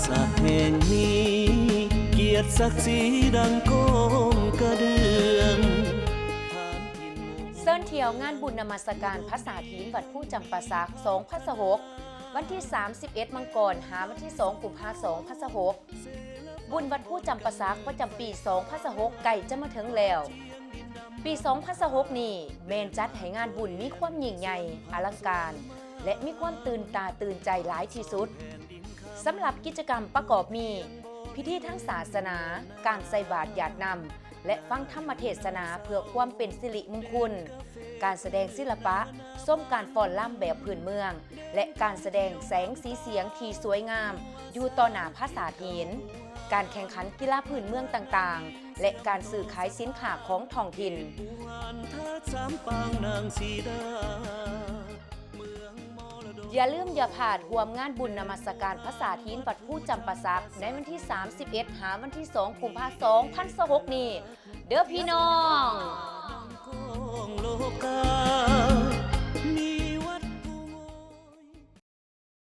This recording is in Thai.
ษัทแห่งนี้เกียรติศักดิ์ศรีดังโกมกระเดืองเซิ่นเที่ยวงานบุญนมัสการพระสาธีนวัดผู้จำปาสัก2 พฤษภกวันที่ 31 มังกรหาวันที่ 2 กุมภาพันธ์2 พฤษภกบุญวัดผู้จำปาสักประจำปี 2 พฤษภกใกล้จะมาถึงแล้วปี 2 พฤษภกนี้เมนจัดให้งานบุญมีความยิ่งใหญ่อลังการและมีความตื่นตาตื่นใจหลายที่สุดสำหรับกิจกรรมประกอบมีพิธีทั้งศาสนาการใส่บาตรหยาดน้ำและฟังธรรมเทศนาเพื่อความเป็นสิริมงคลการแสดงศิลปะส้มการฟ้อนล่ำแบบพื้นเมืองและการแสดงแสงสีเสียงที่สวยงามอยู่ต่อหน้าพระสาธีนการแข่งขันกีฬาพื้นเมืองต่างๆและการซื้อขายสินค้าของท้องถิ่นอย่าลืมอย่าพลาดร่วมงานบุญนมัสการพระสาธีนวัดผู้จำปาสักในวันที่ 31 หาวันที่ 2 กุมภาพันธ์ 2026 นี้เด้อพี่น้อง